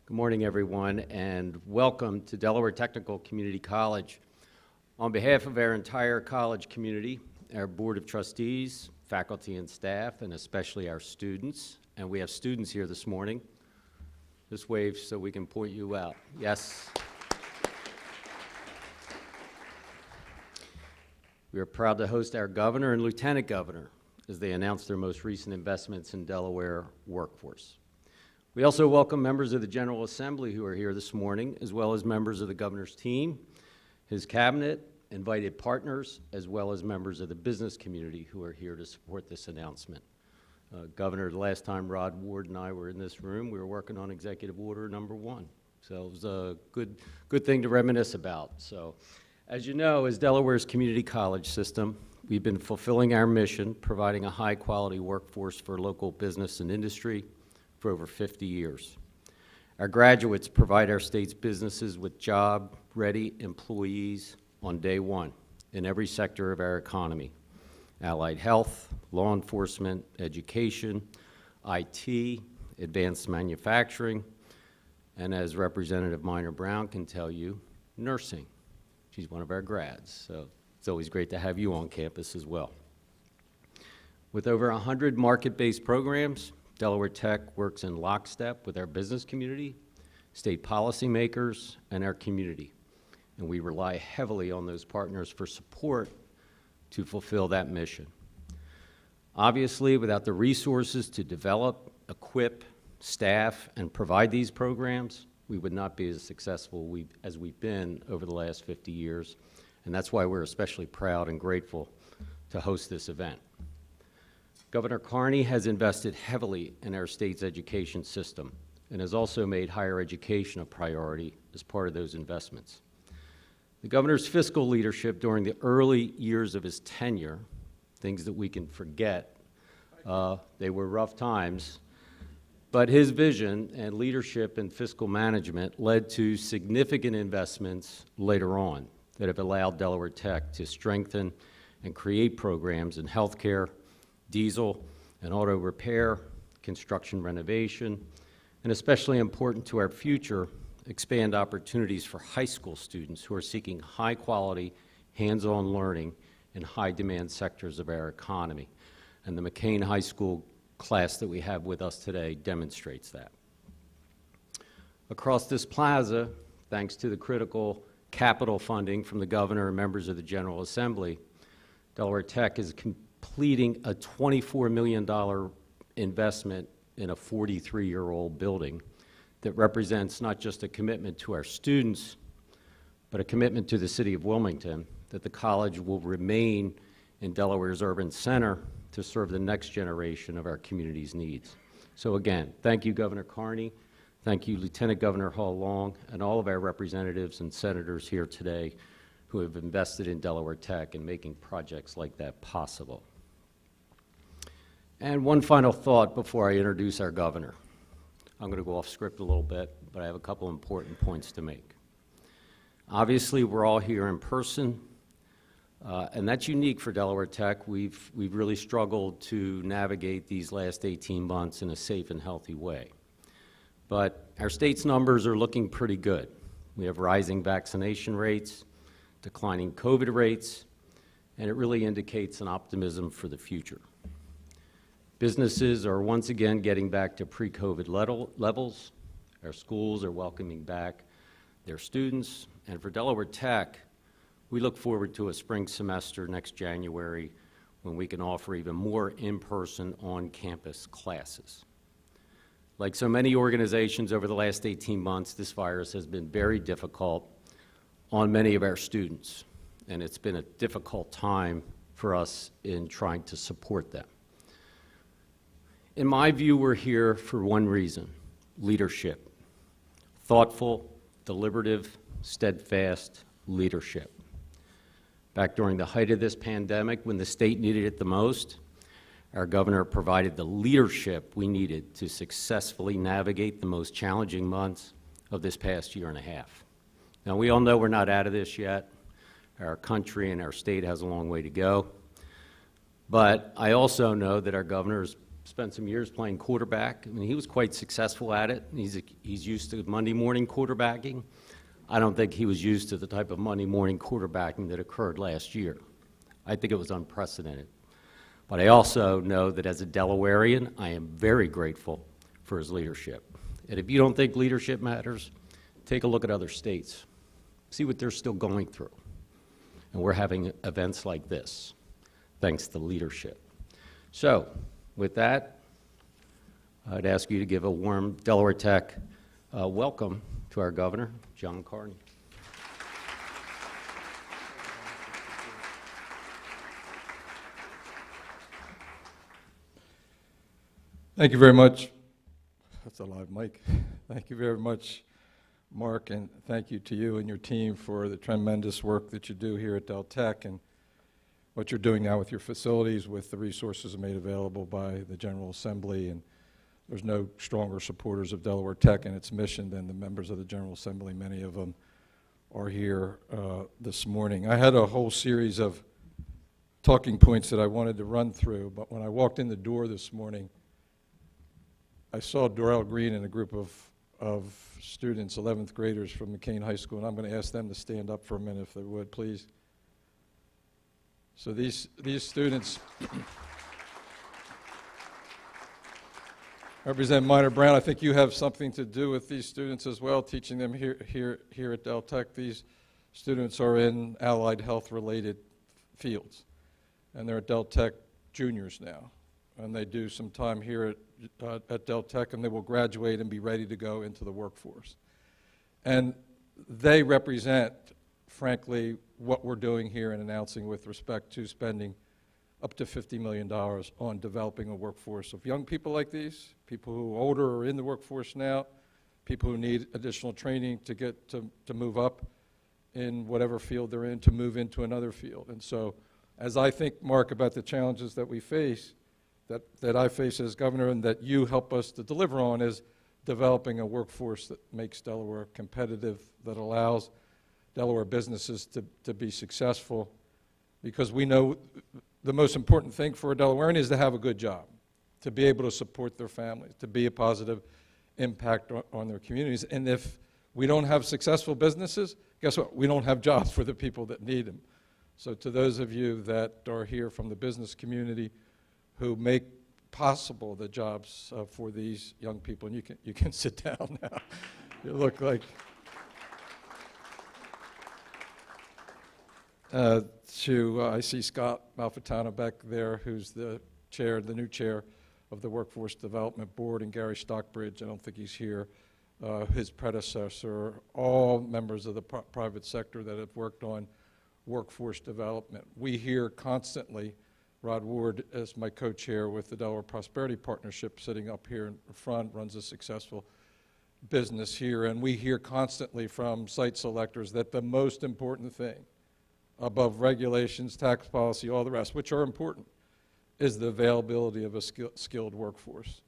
Good morning, everyone, and welcome to Delaware Technical Community College. On behalf of our entire college community, our Board of Trustees, faculty and staff, and especially our students, and we have students here this morning. Just wave so we can point you out. Yes. We are proud to host our governor and lieutenant governor as they announce their most recent investments in Delaware workforce. We also welcome members of the General Assembly who are here this morning, as well as members of the governor's team, his cabinet, invited partners, as well as members of the business community who are here to support this announcement. Governor, the last time Rod Ward and I were in this room, we were working on Executive Order number 1. So it was a good thing to reminisce about. So, as you know, as Delaware's community college system, we've been fulfilling our mission, providing a high-quality workforce for local business and industry for over 50 years. Our graduates provide our state's businesses with job-ready employees on day one in every sector of our economy: allied health, law enforcement, education, IT, advanced manufacturing, and as Representative Minor Brown can tell you, nursing. She's one of our grads, so it's always great to have you on campus as well. With over 100 market-based programs, Delaware Tech works in lockstep with our business community, state policymakers, and our community. And we rely heavily on those partners for support to fulfill that mission. Obviously, without the resources to develop, equip, staff, and provide these programs, we would not be as successful as we've been over the last 50 years. And that's why we're especially proud and grateful to host this event. Governor Carney has invested heavily in our state's education system and has also made higher education a priority as part of those investments. The governor's fiscal leadership during the early years of his tenure, things that we can forget, they were rough times, but his vision and leadership in fiscal management led to significant investments later on that have allowed Delaware Tech to strengthen and create programs in healthcare, diesel and auto repair, construction renovation, and especially important to our future, expand opportunities for high school students who are seeking high-quality, hands-on learning in high-demand sectors of our economy. And the McCain High School class that we have with us today demonstrates that. Across this plaza, thanks to the critical capital funding from the governor and members of the General Assembly, Delaware Tech is completing a $24 million investment in a 43-year-old building that represents not just a commitment to our students, but a commitment to the city of Wilmington that the college will remain in Delaware's urban center to serve the next generation of our community's needs. So again, thank you, Governor Carney. Thank you, Lieutenant Governor Hall-Long, and all of our representatives and senators here today who have invested in Delaware Tech and making projects like that possible. And one final thought before I introduce our governor. I'm going to go off script a little bit, but I have a couple important points to make. Obviously, we're all here in person, and that's unique for Delaware Tech. We've really struggled to navigate these last 18 months in a safe and healthy way. But our state's numbers are looking pretty good. We have rising vaccination rates, declining COVID rates, and it really indicates an optimism for the future. Businesses are once again getting back to pre-COVID levels. Our schools are welcoming back their students. And for Delaware Tech, we look forward to a spring semester next January when we can offer even more in-person, on-campus classes. Like so many organizations over the last 18 months, this virus has been very difficult on many of our students, and it's been a difficult time for us in trying to support them. In my view, we're here for one reason: leadership. Thoughtful, deliberative, steadfast leadership. Back during the height of this pandemic, when the state needed it the most, our governor provided the leadership we needed to successfully navigate the most challenging months of this past year and a half. Now, we all know we're not out of this yet. Our country and our state has a long way to go. But I also know that our governor is spent some years playing quarterback. I mean, he was quite successful at it. He's used to Monday morning quarterbacking. I don't think he was used to the type of Monday morning quarterbacking that occurred last year. I think it was unprecedented. But I also know that as a Delawarean, I am very grateful for his leadership. And if you don't think leadership matters, take a look at other states. See what they're still going through. And we're having events like this, thanks to leadership. So, with that, I'd ask you to give a warm Delaware Tech welcome to our governor, John Carney. Thank you very much. That's a live mic. Thank you very much, Mark, and thank you to you and your team for the tremendous work that you do here at Del Tech and what you're doing now with your facilities, with the resources made available by the General Assembly. And there's no stronger supporters of Delaware Tech and its mission than the members of the General Assembly. Many of them are here this morning. I had a whole series of talking points that I wanted to run through, but when I walked in the door this morning, I saw Dorrell Green and a group of students, 11th graders from McCain High School, and I'm going to ask them to stand up for a minute if they would, please. So these students represent Minor Brown. I think you have something to do with these students as well, teaching them here at Del Tech. These students are in allied health-related fields, and they're at Del Tech juniors now, and they do some time here at Del Tech, and they will graduate and be ready to go into the workforce. And they represent, frankly, what we're doing here and announcing with respect to spending up to $50 million on developing a workforce of young people like these, people who are older or in the workforce now, people who need additional training to get to move up in whatever field they're in, to move into another field. And so as I think, Mark, about the challenges that we face, that I face as governor and that you help us to deliver on, is developing a workforce that makes Delaware competitive, that allows Delaware businesses to be successful, because we know the most important thing for a Delawarean is to have a good job, to be able to support their families, to be a positive impact on their communities. And if we don't have successful businesses, guess what? We don't have jobs for the people that need them. So to those of you that are here from the business community who make possible the jobs for these young people, and you can sit down now. You look like I see Scott Malfitano back there, who's the new chair of the Workforce Development Board, and Gary Stockbridge, I don't think he's here, his predecessor, all members of the private sector that have worked on workforce development. We hear constantly, Rod Ward, as my co-chair with the Delaware Prosperity Partnership, sitting up here in front, runs a successful business here, and we hear constantly from site selectors that the most important thing above regulations, tax policy, all the rest, which are important, is the availability of a skilled workforce.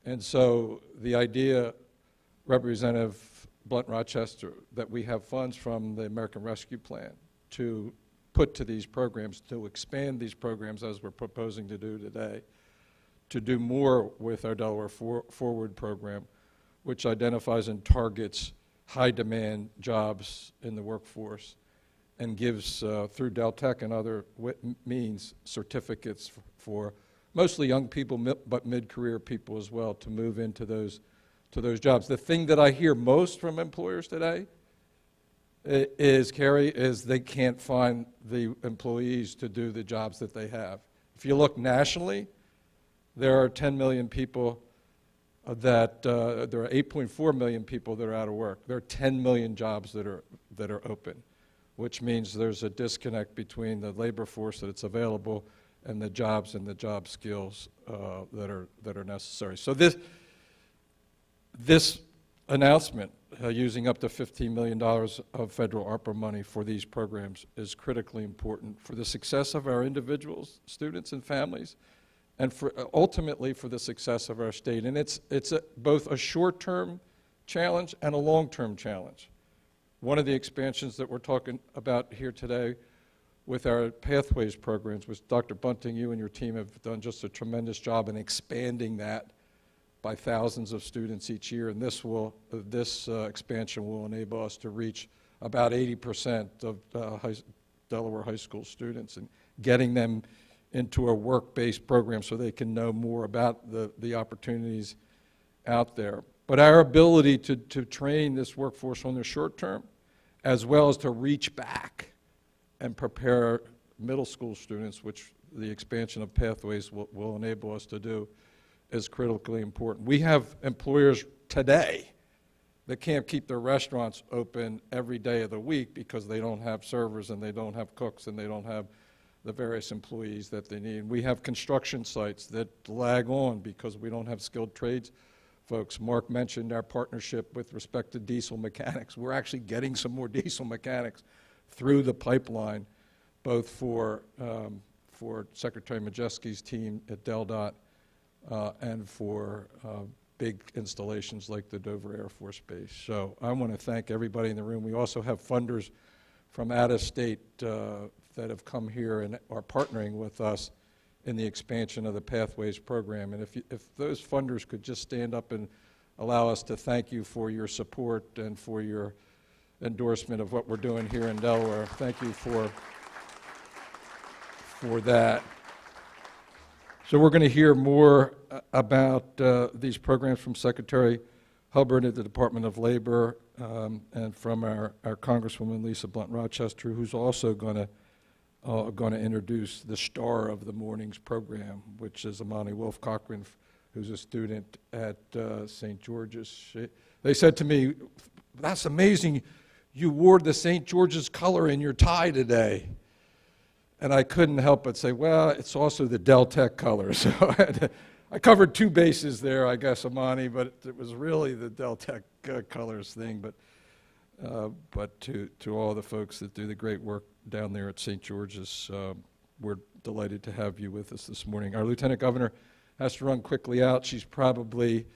And so the idea, Representative Blunt Rochester, that we have funds from the American Rescue Plan to put to these programs, to expand these programs as we're proposing to do today, to do more with our Delaware Forward program, which identifies and targets high-demand jobs in the workforce, and gives, through Del Tech and other means, certificates for mostly young people, but mid-career people as well, to move into those jobs. The thing that I hear most from employers today is, Carrie, is they can't find the employees to do the jobs that they have. If you look nationally, there are 10 million people there are 8.4 million people that are out of work. There are 10 million jobs that are open, which means there's a disconnect between the labor force that's available and the jobs and the job skills that are necessary. So this announcement, using up to $15 million of federal ARPA money for these programs, is critically important for the success of our individuals, students, and families, and for ultimately for the success of our state. And it's both a short-term challenge and a long-term challenge. One of the expansions that we're talking about here today with our Pathways programs, which Dr. Bunting, you and your team have done just a tremendous job in expanding that by thousands of students each year, and this expansion will enable us to reach about 80% of Delaware high school students and getting them into a work-based program so they can know more about the opportunities out there. But our ability to train this workforce on the short term, as well as to reach back and prepare middle school students, which the expansion of Pathways will enable us to do, is critically important. We have employers today that can't keep their restaurants open every day of the week because they don't have servers and they don't have cooks and they don't have the various employees that they need. We have construction sites that lag on because we don't have skilled trades folks. Mark mentioned our partnership with respect to diesel mechanics. We're actually getting some more diesel mechanics through the pipeline, both for Secretary Majeski's team at DelDOT and for big installations like the Dover Air Force Base. So I want to thank everybody in the room. We also have funders from out of state that have come here and are partnering with us in the expansion of the Pathways program. And if those funders could just stand up and allow us to thank you for your support and for your endorsement of what we're doing here in Delaware. Thank you for that. So we're going to hear more about these programs from Secretary Hubbard at the Department of Labor and from our Congresswoman Lisa Blunt Rochester, who's also going to introduce the star of the morning's program, which is Amani Wolf Cochran, who's a student at St. George's. They said to me, "That's amazing, you wore the St. George's color in your tie today." And I couldn't help but say, well, it's also the Del Tech color. So I covered two bases there, I guess, Amani, but it was really the Del Tech colors thing. But to all the folks that do the great work down there at St. George's, we're delighted to have you with us this morning. Our Lieutenant Governor has to run quickly out. She's probably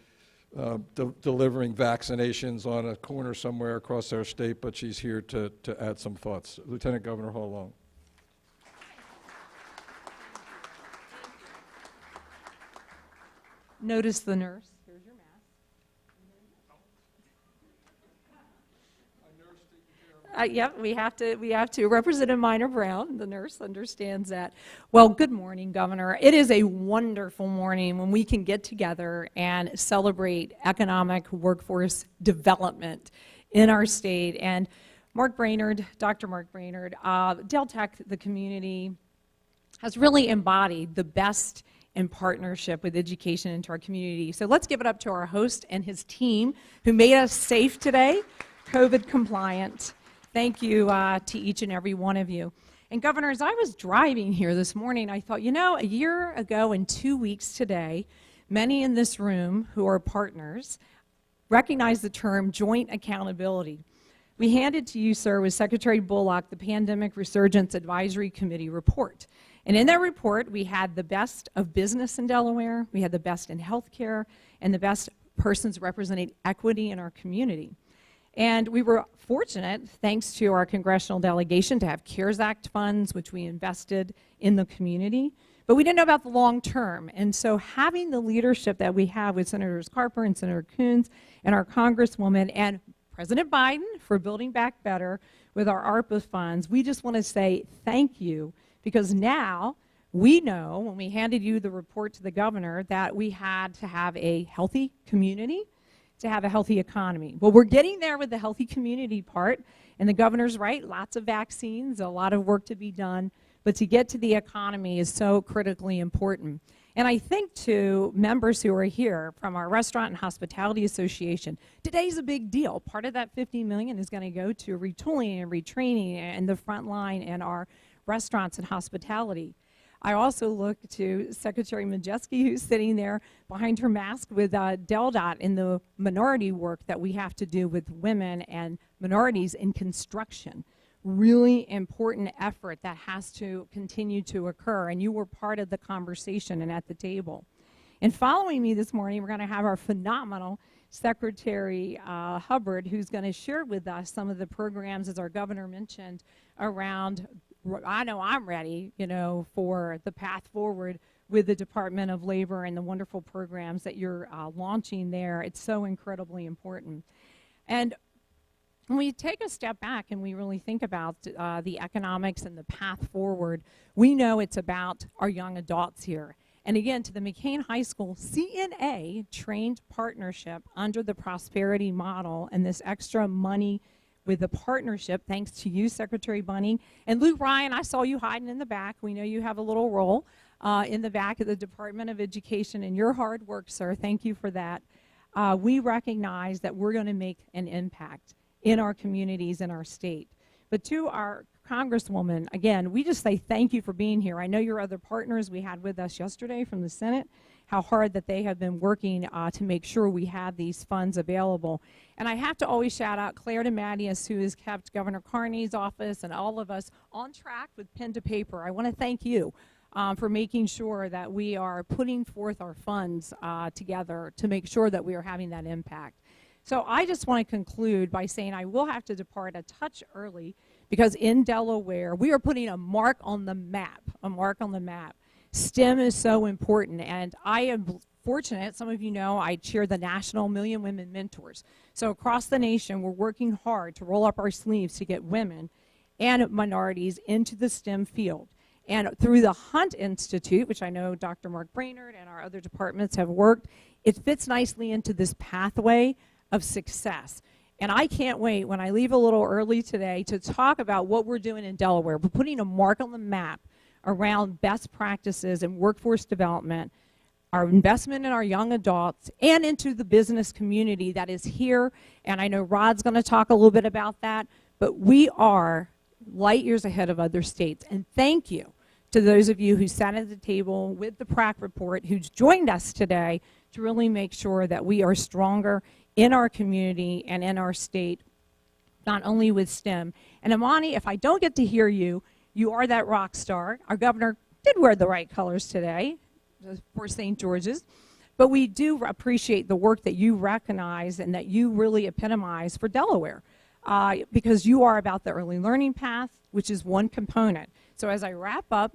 delivering vaccinations on a corner somewhere across our state, but she's here to add some thoughts. Lieutenant Governor Hall Long. Notice the nurse. Here's your mask. Yep, we have to. Representative Minor Brown, the nurse, understands that. Well, good morning, Governor. It is a wonderful morning when we can get together and celebrate economic workforce development in our state. And Mark Brainerd, Dr. Mark Brainerd, Del Tech, the community, has really embodied the best in partnership with education into our community. So let's give it up to our host and his team who made us safe today, COVID compliant. Thank you to each and every one of you. And Governor, as I was driving here this morning, I thought, you know, a year ago and 2 weeks today, many in this room who are partners recognize the term joint accountability. We handed to you, sir, with Secretary Bullock, the Pandemic Resurgence Advisory Committee report. And in that report, we had the best of business in Delaware, we had the best in healthcare, and the best persons representing equity in our community. And we were fortunate, thanks to our congressional delegation, to have CARES Act funds, which we invested in the community. But we didn't know about the long term. And so having the leadership that we have with Senators Carper and Senator Coons and our Congresswoman and President Biden for building back better with our ARPA funds, we just want to say thank you. Because now we know, when we handed you the report to the governor, that we had to have a healthy community to have a healthy economy. Well, we're getting there with the healthy community part, and the governor's right, lots of vaccines, a lot of work to be done, but to get to the economy is so critically important. And I think to members who are here from our Restaurant and Hospitality Association, today's a big deal. Part of that $50 million is going to go to retooling and retraining and the front line and our restaurants and hospitality. I also look to Secretary Majeski, who's sitting there behind her mask with DelDOT in the minority work that we have to do with women and minorities in construction. Really important effort that has to continue to occur, and you were part of the conversation and at the table. And following me this morning, we're going to have our phenomenal Secretary Hubbard, who's going to share with us some of the programs, as our governor mentioned, around I know I'm ready, for the path forward with the Department of Labor and the wonderful programs that you're launching there. It's so incredibly important. And when we take a step back and we really think about the economics and the path forward, we know it's about our young adults here. And again, to the McCain High School CNA trained partnership under the prosperity model and this extra money with the partnership, thanks to you, Secretary Bunning. And Luke Ryan, I saw you hiding in the back. We know you have a little role in the back of the Department of Education and your hard work, sir. Thank you for that. We recognize that we're going to make an impact in our communities in our state. But to our Congresswoman, again, we just say thank you for being here. I know your other partners we had with us yesterday from the Senate, how hard that they have been working to make sure we have these funds available. And I have to always shout out Claire DeMattias, who has kept Governor Carney's office and all of us on track with pen to paper. I want to thank you for making sure that we are putting forth our funds together to make sure that we are having that impact. So I just want to conclude by saying I will have to depart a touch early because in Delaware, we are putting a mark on the map, STEM is so important, and I am fortunate, some of you know, I chair the National Million Women Mentors. So across the nation, we're working hard to roll up our sleeves to get women and minorities into the STEM field. And through the Hunt Institute, which I know Dr. Mark Brainerd and our other departments have worked, it fits nicely into this pathway of success. And I can't wait when I leave a little early today to talk about what we're doing in Delaware. We're putting a mark on the map around best practices and workforce development, our investment in our young adults, and into the business community that is here. And I know Rod's going to talk a little bit about that, but we are light years ahead of other states. And thank you to those of you who sat at the table with the PRAC report, who's joined us today to really make sure that we are stronger in our community and in our state, not only with STEM. And Imani, if I don't get to hear you, you are that rock star. Our governor did wear the right colors today for St. George's, but we do appreciate the work that you recognize and that you really epitomize for Delaware, because you are about the early learning path, which is one component. So as I wrap up,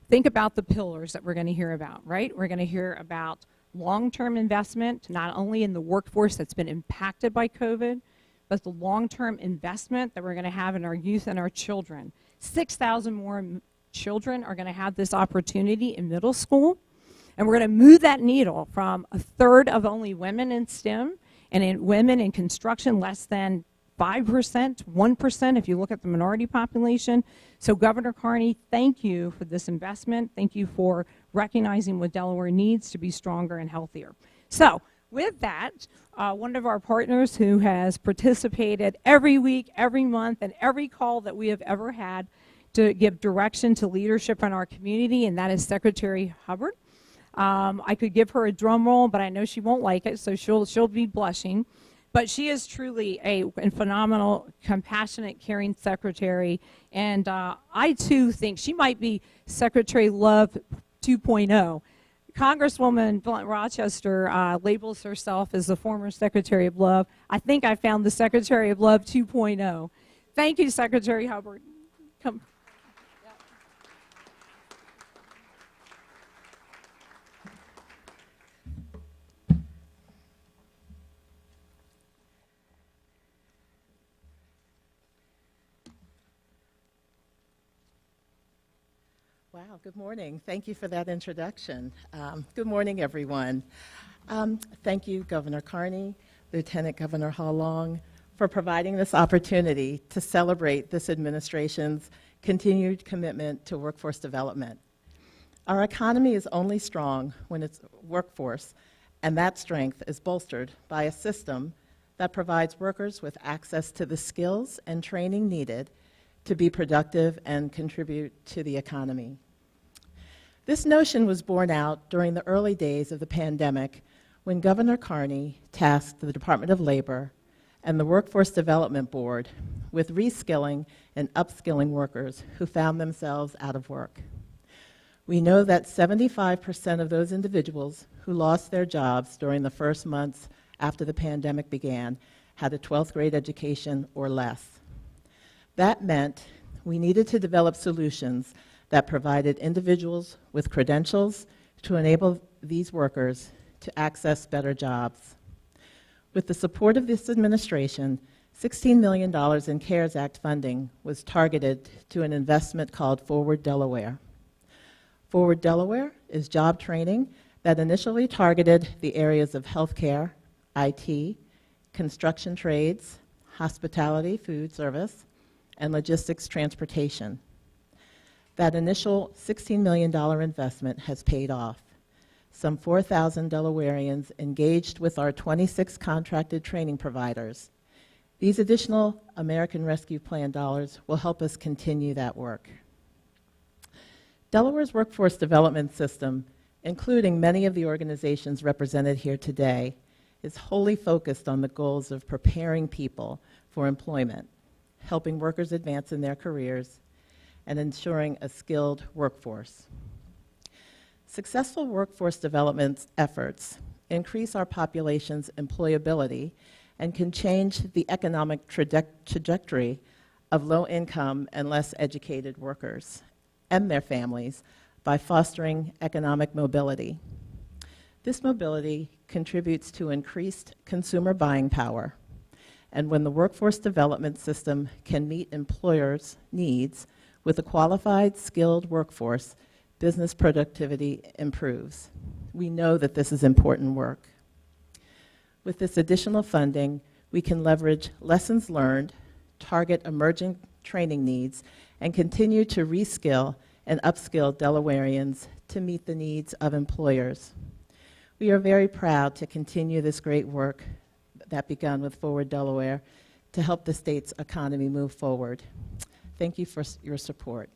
think about the pillars that we're going to hear about, right? We're going to hear about long-term investment, not only in the workforce that's been impacted by COVID, but the long-term investment that we're going to have in our youth and our children. 6,000 more children are going to have this opportunity in middle school, and we're going to move that needle from a third of only women in STEM, and in women in construction less than 5%, 1% if you look at the minority population. So Governor Carney, thank you for this investment. Thank you for recognizing what Delaware needs to be stronger and healthier. So with that, one of our partners who has participated every week, every month, and every call that we have ever had to give direction to leadership in our community, and that is Secretary Hubbard. I could give her a drum roll, but I know she won't like it, so she'll be blushing. But she is truly a phenomenal, compassionate, caring secretary, and I too think she might be Secretary Love 2.0. Congresswoman Blunt Rochester labels herself as the former Secretary of Love. I think I found the Secretary of Love 2.0. Thank you, Secretary Hubbard. Come. Wow, good morning. Thank you for that introduction. Good morning, everyone. Thank you, Governor Carney, Lieutenant Governor Hall-Long, for providing this opportunity to celebrate this administration's continued commitment to workforce development. Our economy is only strong when its workforce, and that strength is bolstered by a system that provides workers with access to the skills and training needed to be productive and contribute to the economy. This notion was borne out during the early days of the pandemic when Governor Carney tasked the Department of Labor and the Workforce Development Board with reskilling and upskilling workers who found themselves out of work. We know that 75% of those individuals who lost their jobs during the first months after the pandemic began had a 12th grade education or less. That meant we needed to develop solutions that provided individuals with credentials to enable these workers to access better jobs. With the support of this administration, $16 million in CARES Act funding was targeted to an investment called Forward Delaware. Forward Delaware is job training that initially targeted the areas of healthcare, IT, construction trades, hospitality, food service, and logistics transportation. That initial $16 million investment has paid off. Some 4,000 Delawareans engaged with our 26 contracted training providers. These additional American Rescue Plan dollars will help us continue that work. Delaware's workforce development system, including many of the organizations represented here today, is wholly focused on the goals of preparing people for employment, helping workers advance in their careers, and ensuring a skilled workforce. Successful workforce development efforts increase our population's employability and can change the economic trajectory of low-income and less educated workers and their families by fostering economic mobility. This mobility contributes to increased consumer buying power, and when the workforce development system can meet employers' needs with a qualified, skilled workforce, business productivity improves. We know that this is important work. With this additional funding, we can leverage lessons learned, target emerging training needs, and continue to reskill and upskill Delawareans to meet the needs of employers. We are very proud to continue this great work that began with Forward Delaware to help the state's economy move forward. Thank you for your support.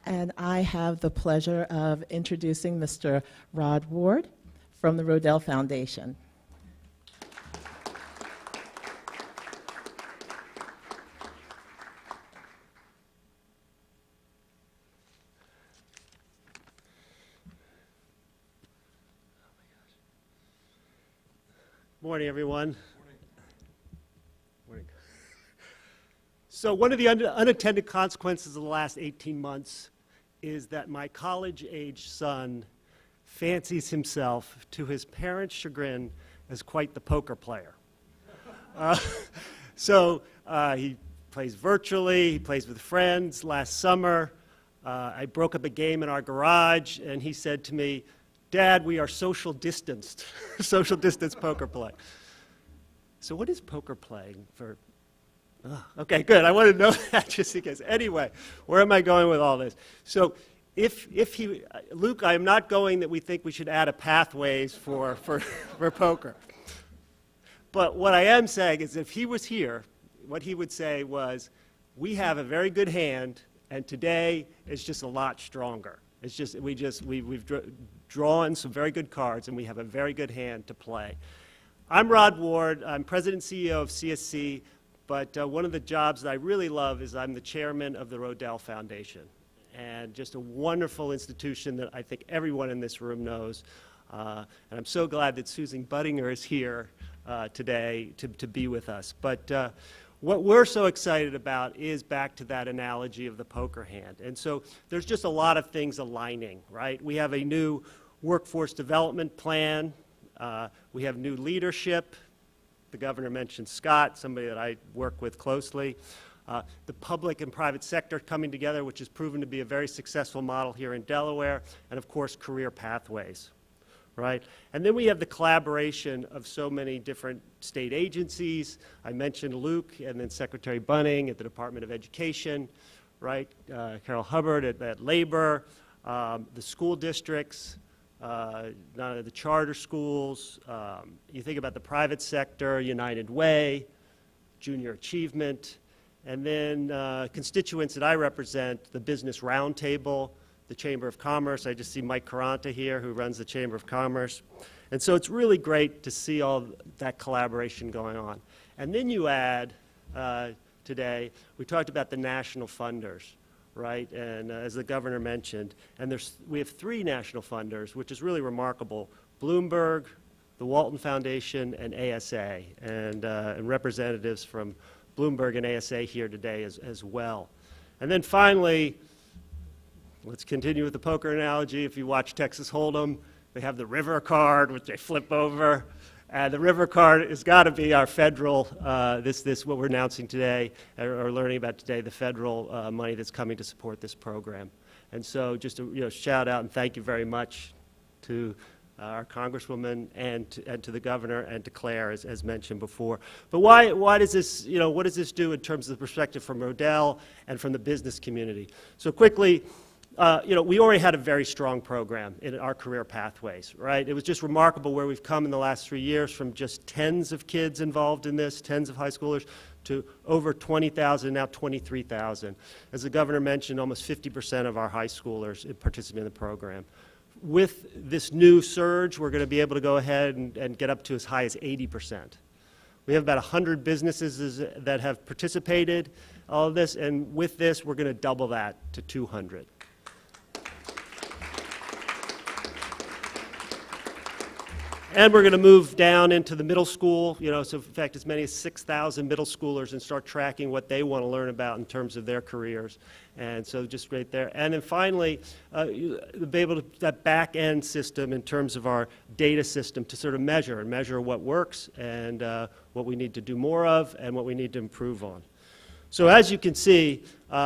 And I have the pleasure of introducing Mr. Rod Ward from the Rodell Foundation. Morning, everyone. Morning. So one of the unintended consequences of the last 18 months is that my college-age son fancies himself, to his parents' chagrin, as quite the poker player. He plays virtually, he plays with friends. Last summer, I broke up a game in our garage, and he said to me, "Dad, we are social distanced," social distance poker play. So what is poker playing for? Okay, good. I want to know that just in case. Anyway, where am I going with all this? So Luke, I am not going that we think we should add a pathways for poker. But what I am saying is if he was here, what he would say was, we have a very good hand, and today is just a lot stronger. It's just, we've drawn some very good cards, and we have a very good hand to play. I'm Rod Ward. I'm President and CEO of CSC, but one of the jobs that I really love is I'm the chairman of the Rodell Foundation, and just a wonderful institution that I think everyone in this room knows. And I'm so glad that Susan Buttinger is here today to be with us. But what we're so excited about is back to that analogy of the poker hand. And so there's just a lot of things aligning, right? We have a new workforce development plan. We have new leadership. The governor mentioned Scott, somebody that I work with closely. The public and private sector coming together, which has proven to be a very successful model here in Delaware, and of course, career pathways, right? And then we have the collaboration of so many different state agencies. I mentioned Luke, and then Secretary Bunning at the Department of Education, right? Carol Hubbard at Labor, the school districts, the charter schools. You think about the private sector, United Way, Junior Achievement, and then constituents that I represent, the Business Roundtable, the Chamber of Commerce. I just see Mike Caranta here, who runs the Chamber of Commerce. And so it's really great to see all that collaboration going on. And then you add, today, we talked about the national funders, right? And as the governor mentioned, and we have 3 national funders, which is really remarkable. Bloomberg, the Walton Foundation, and ASA, and representatives from Bloomberg and ASA here today as well. And then finally, let's continue with the poker analogy. If you watch Texas Hold'em, they have the river card, which they flip over. The river card has got to be our federal, what we're announcing today, or learning about today, the federal money that's coming to support this program. And so just a shout out and thank you very much to our Congresswoman and to the Governor and to Claire, as mentioned before. But why does this, what does this do in terms of the perspective from Rodell and from the business community? So quickly, we already had a very strong program in our career pathways, right? It was just remarkable where we've come in the last 3 years from just tens of kids involved in this, tens of high schoolers, to over 20,000, now 23,000. As the Governor mentioned, almost 50% of our high schoolers participate in the program. With this new surge, we're going to be able to go ahead and get up to as high as 80%. We have about 100 businesses that have participated, all of this, and with this, we're going to double that to 200. And we're going to move down into the middle school, so in fact as many as 6,000 middle schoolers, and start tracking what they want to learn about in terms of their careers. And so just right there. And then finally, be able to, that back end system in terms of our data system to sort of measure what works and what we need to do more of and what we need to improve on. So as you can see,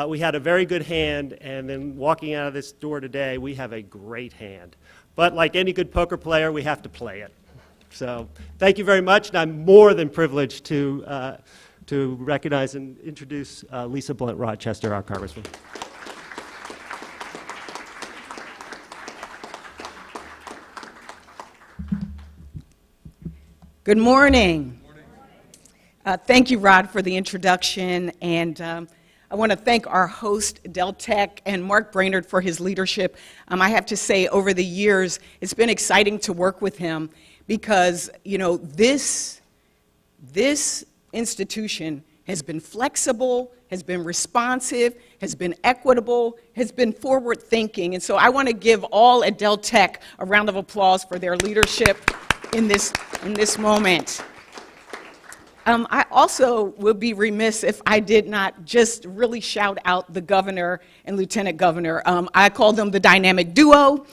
we had a very good hand, and then walking out of this door today, we have a great hand. But like any good poker player, we have to play it. So thank you very much, and I'm more than privileged to recognize and introduce Lisa Blunt Rochester, our Congresswoman. Good morning. Thank you, Rod, for the introduction, and I want to thank our host, Del Tech, and Mark Brainerd for his leadership. I have to say, over the years, it's been exciting to work with him because, this institution has been flexible, has been responsive, has been equitable, has been forward-thinking. And so I want to give all at Del Tech a round of applause for their leadership in this moment. I also would be remiss if I did not just really shout out the governor and lieutenant governor. I call them the dynamic duo.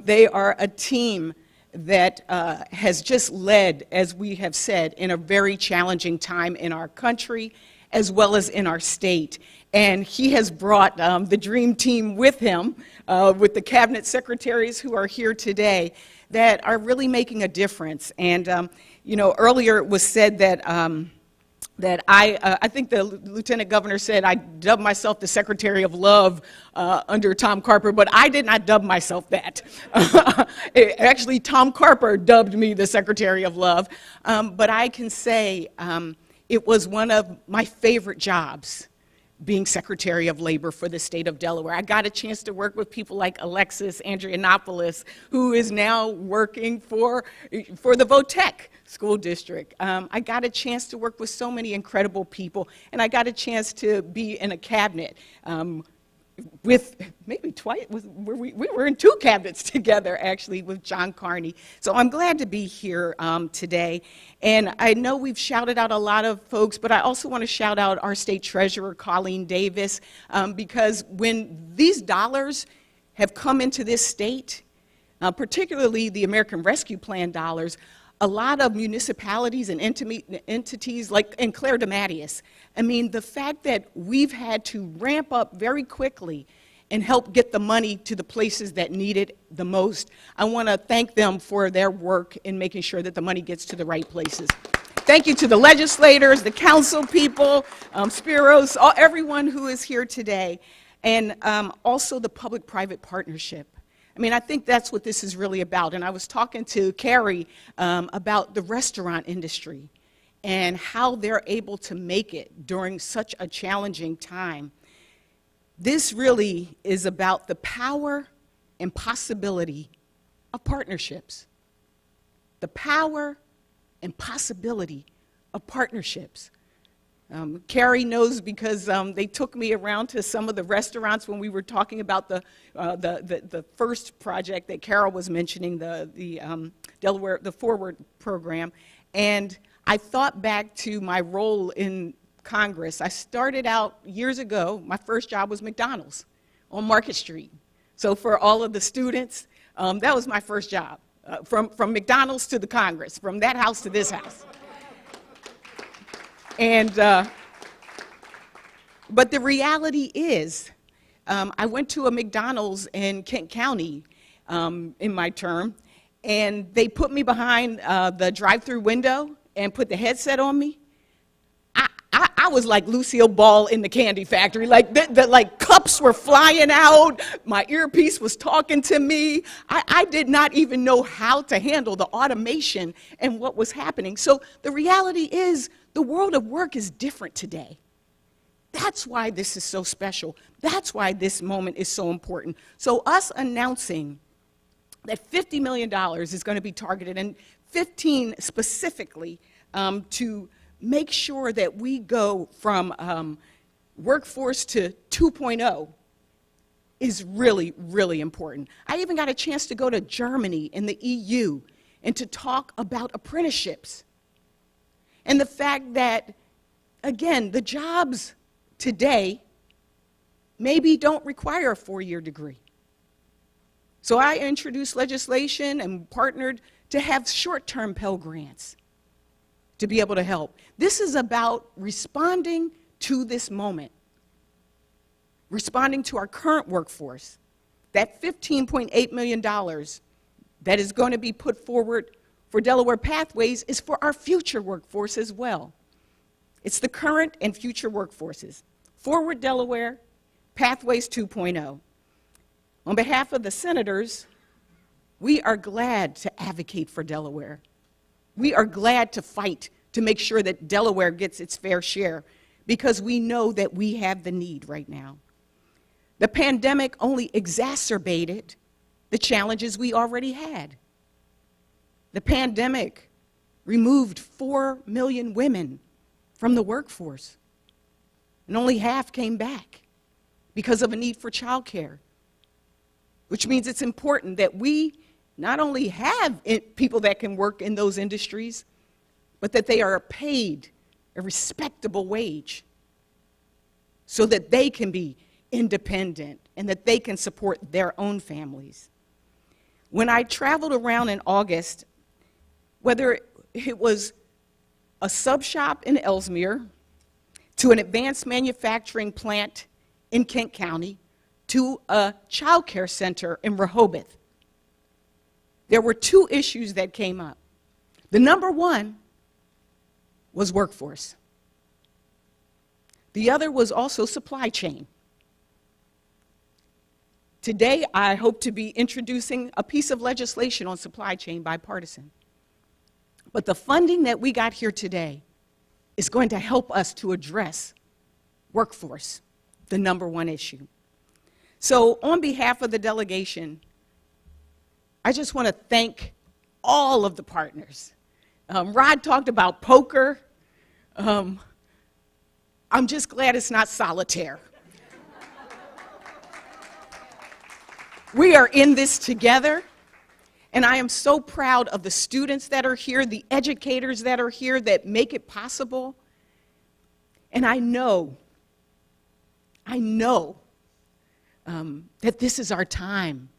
They are a team that has just led, as we have said, in a very challenging time in our country as well as in our state. And he has brought the dream team with him, with the cabinet secretaries who are here today, that are really making a difference. And earlier it was said that I think the lieutenant governor said I dubbed myself the Secretary of Love under Tom Carper, but I did not dub myself that. Actually, Tom Carper dubbed me the Secretary of Love. But I can say it was one of my favorite jobs, being Secretary of Labor for the state of Delaware. I got a chance to work with people like Alexis Andrianopoulos, who is now working for the Votech School District. I got a chance to work with so many incredible people, and I got a chance to be in a cabinet with maybe twice, we were in 2 cabinets together, actually, with John Carney. So I'm glad to be here today. And I know we've shouted out a lot of folks, but I also want to shout out our state treasurer, Colleen Davis, because when these dollars have come into this state, particularly the American Rescue Plan dollars, a lot of municipalities and entities like, and Claire DeMatteis, I mean, the fact that we've had to ramp up very quickly and help get the money to the places that need it the most, I want to thank them for their work in making sure that the money gets to the right places. Thank you to the legislators, the council people, Spiros, everyone who is here today, and also the public-private partnership. I mean, I think that's what this is really about. And I was talking to Carrie about the restaurant industry and how they're able to make it during such a challenging time. This really is about the power and possibility of partnerships. The power and possibility of partnerships. Carrie knows because they took me around to some of the restaurants when we were talking about the first project that Carol was mentioning, the Delaware, the Forward program. And I thought back to my role in Congress. I started out years ago, my first job was McDonald's on Market Street. So for all of the students, that was my first job, from McDonald's to the Congress, from that house to this house. And, but the reality is, I went to a McDonald's in Kent County in my term, and they put me behind the drive-through window and put the headset on me. I was like Lucille Ball in the Candy Factory. Like, like cups were flying out. My earpiece was talking to me. I did not even know how to handle the automation and what was happening. So the reality is, the world of work is different today. That's why this is so special. That's why this moment is so important. So us announcing that $50 million is going to be targeted, and 15 specifically, to make sure that we go from workforce to 2.0 is really, really important. I even got a chance to go to Germany and the EU and to talk about apprenticeships. And the fact that, again, the jobs today maybe don't require a 4-year degree. So I introduced legislation and partnered to have short-term Pell Grants to be able to help. This is about responding to this moment, responding to our current workforce. That $15.8 million that is going to be put forward for Delaware Pathways is for our future workforce as well. It's the current and future workforces. Forward Delaware, Pathways 2.0. On behalf of the senators, we are glad to advocate for Delaware. We are glad to fight to make sure that Delaware gets its fair share, because we know that we have the need right now. The pandemic only exacerbated the challenges we already had. The pandemic removed 4 million women from the workforce, and only half came back because of a need for childcare, which means it's important that we not only have people that can work in those industries, but that they are paid a respectable wage so that they can be independent and that they can support their own families. When I traveled around in August, whether it was a sub shop in Ellesmere, to an advanced manufacturing plant in Kent County, to a child care center in Rehoboth, there were 2 issues that came up. The number one was workforce. The other was also supply chain. Today, I hope to be introducing a piece of legislation on supply chain, bipartisan. But the funding that we got here today is going to help us to address workforce, the number one issue. So on behalf of the delegation, I just want to thank all of the partners. Rod talked about poker. I'm just glad it's not solitaire. We are in this together, and I am so proud of the students that are here, the educators that are here that make it possible. And I know that this is our time.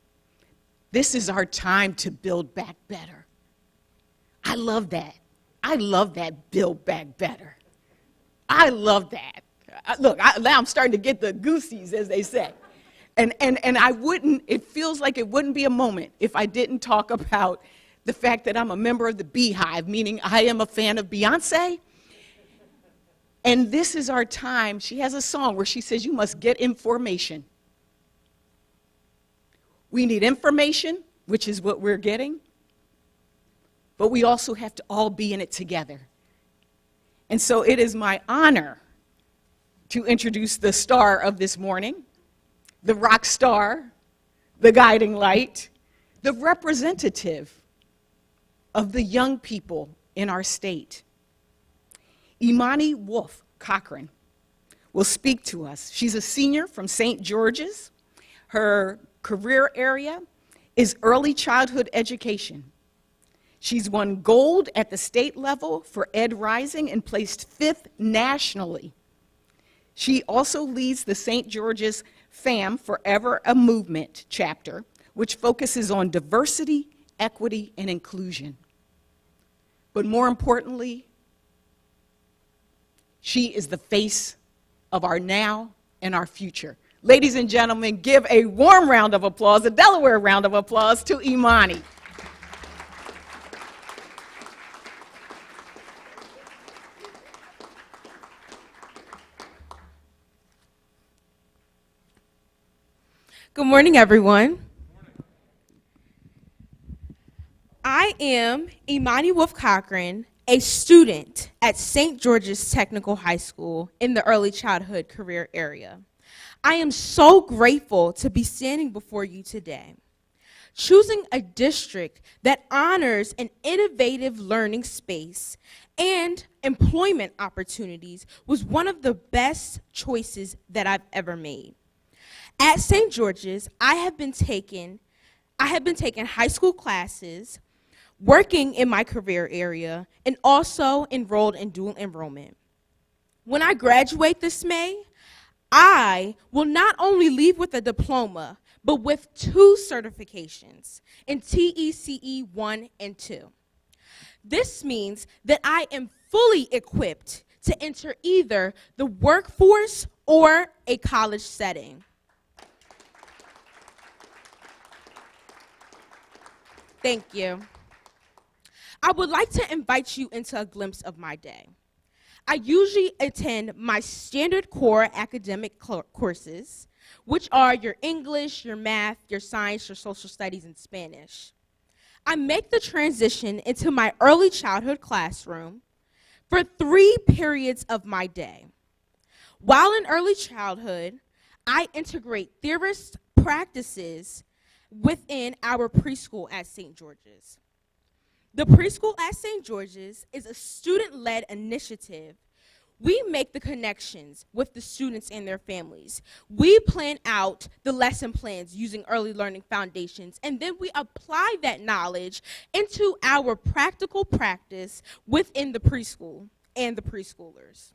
This is our time to build back better. I love that. I love that, build back better. I love that. Look, now I'm starting to get the goosies, as they say. And I wouldn't, it feels like it wouldn't be a moment if I didn't talk about the fact that I'm a member of the Beehive, meaning I am a fan of Beyonce. And this is our time. She has a song where she says, you must get information. We need information, which is what we're getting, but we also have to all be in it together. And so it is my honor to introduce the star of this morning, the rock star, the guiding light, the representative of the young people in our state. Imani Wolf Cochran will speak to us. She's a senior from St. George's. Her career area is early childhood education. She's won gold at the state level for Ed Rising and placed 5th nationally. She also leads the St. George's FAM Forever a Movement chapter, which focuses on diversity, equity, and inclusion. But more importantly, she is the face of our now and our future. Ladies and gentlemen, give a warm round of applause, a Delaware round of applause to Imani. Good morning, everyone. I am Imani Wolf Cochran, a student at St. George's Technical High School in the early childhood career area. I am so grateful to be standing before you today. Choosing a district that honors an innovative learning space and employment opportunities was one of the best choices that I've ever made. At St. George's, I have been taking high school classes, working in my career area, and also enrolled in dual enrollment. When I graduate this May, I will not only leave with a diploma, but with 2 certifications in TECE 1 and 2. This means that I am fully equipped to enter either the workforce or a college setting. Thank you. I would like to invite you into a glimpse of my day. I usually attend my standard core academic courses, which are your English, your math, your science, your social studies, and Spanish. I make the transition into my early childhood classroom for 3 periods of my day. While in early childhood, I integrate theorist practices within our preschool at St. George's. The preschool at St. George's is a student-led initiative. We make the connections with the students and their families. We plan out the lesson plans using early learning foundations, and then we apply that knowledge into our practical practice within the preschool and the preschoolers.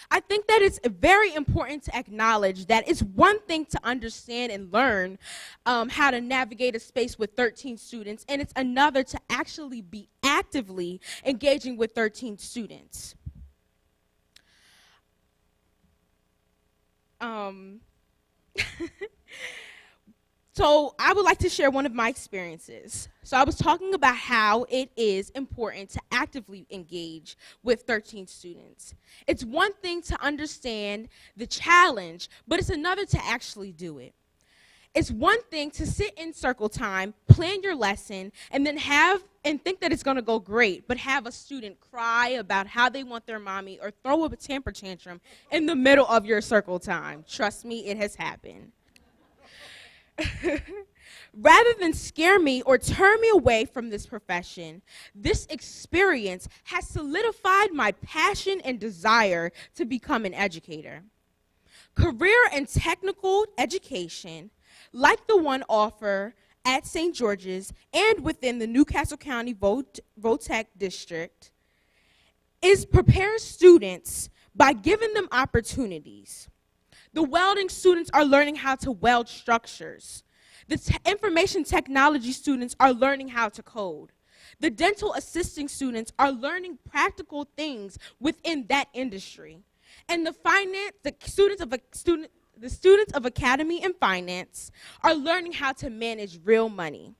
I think that it's very important to acknowledge that it's one thing to understand and learn how to navigate a space with 13 students, and it's another to actually be actively engaging with 13 students. So I would like to share one of my experiences. So I was talking about how it is important to actively engage with 13 students. It's one thing to understand the challenge, but it's another to actually do it. It's one thing to sit in circle time, plan your lesson, and then think that it's going to go great, but have a student cry about how they want their mommy or throw a temper tantrum in the middle of your circle time. Trust me, it has happened. Rather than scare me or turn me away from this profession, this experience has solidified my passion and desire to become an educator. Career and technical education, like the one offered at St. George's and within the Newcastle County VOTEC district, prepares students by giving them opportunities. The welding students are learning how to weld structures. The information technology students are learning how to code. The dental assisting students are learning practical things within that industry. And the students of Academy and Finance are learning how to manage real money.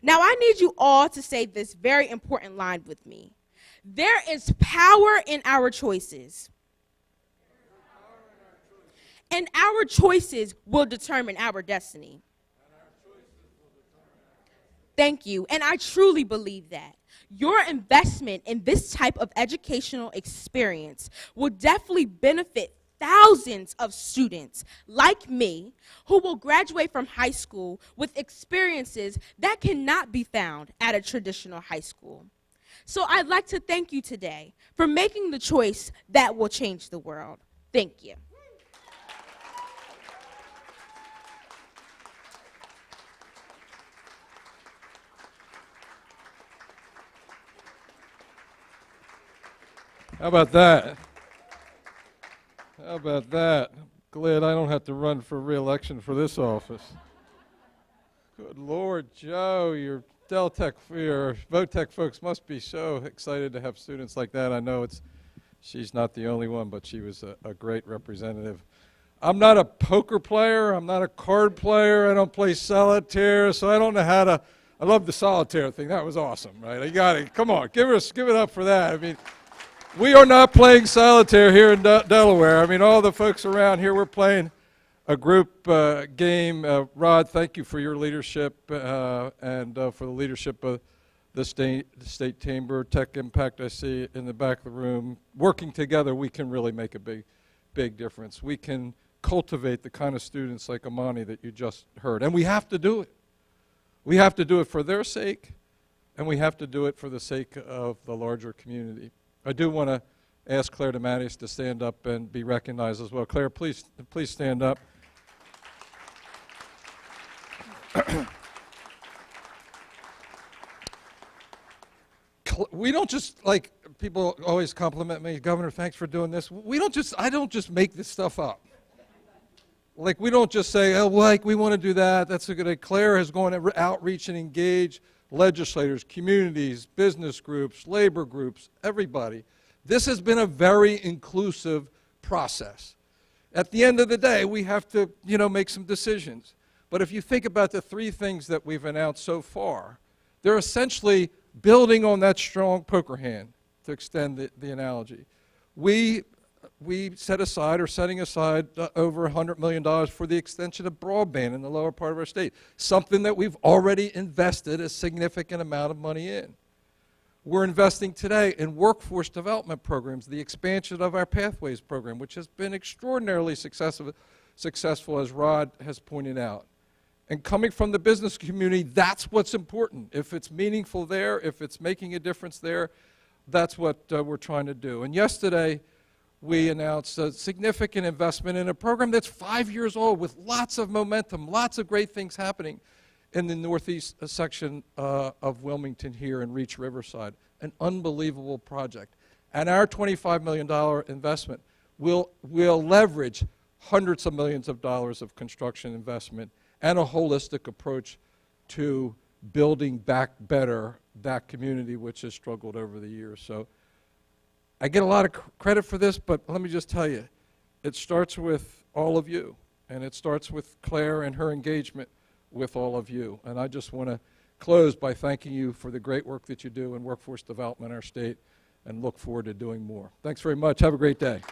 Now I need you all to say this very important line with me. There is power in our choices. And our choices will determine our destiny. Thank you, and I truly believe that. Your investment in this type of educational experience will definitely benefit thousands of students like me who will graduate from high school with experiences that cannot be found at a traditional high school. So I'd like to thank you today for making the choice that will change the world. Thank you. How about that? How about that? Glad I don't have to run for re-election for this office. Good Lord, Joe, your Deltech, your Votech folks must be so excited to have students like that. I know she's not the only one, but she was a great representative. I'm not a poker player. I'm not a card player. I don't play solitaire, so I don't know how to. I love the solitaire thing. That was awesome, right? You got it. Come on, give it up for that. I mean, we are not playing solitaire here in Delaware. I mean, all the folks around here, we're playing a group game. Rod, thank you for your leadership and for the leadership of the state chamber. Tech Impact, I see in the back of the room. Working together, we can really make a big difference. We can cultivate the kind of students like Amani that you just heard. And we have to do it. We have to do it for their sake, and we have to do it for the sake of the larger community. I do want to ask Claire DeMattis to stand up and be recognized as well. Claire, please stand up. We don't just, like, people always compliment me, Governor, thanks for doing this. I don't just make this stuff up. Like, we don't just say, oh, like, we want to do that. That's a good idea. Claire has gone to outreach and engage legislators, communities, business groups, labor groups, everybody. This has been a very inclusive process. At the end of the day, we have to, make some decisions. But if you think about the three things that we've announced so far, they're essentially building on that strong poker hand, to extend the analogy. We set aside, or setting aside, over $100 million for the extension of broadband in the lower part of our state, something that we've already invested a significant amount of money in. We're investing today in workforce development programs, the expansion of our Pathways program, which has been extraordinarily successful, as Rod has pointed out. And coming from the business community, that's what's important. If it's meaningful there, if it's making a difference there, that's what we're trying to do. And yesterday, we announced a significant investment in a program that's 5 years old with lots of momentum, lots of great things happening in the northeast section of Wilmington here in Reach Riverside. An unbelievable project. And our $25 million investment will leverage hundreds of millions of dollars of construction investment and a holistic approach to building back better that community which has struggled over the years. So I get a lot of credit for this, but let me just tell you, it starts with all of you, and it starts with Claire and her engagement with all of you. And I just want to close by thanking you for the great work that you do in workforce development in our state, and look forward to doing more. Thanks very much. Have a great day.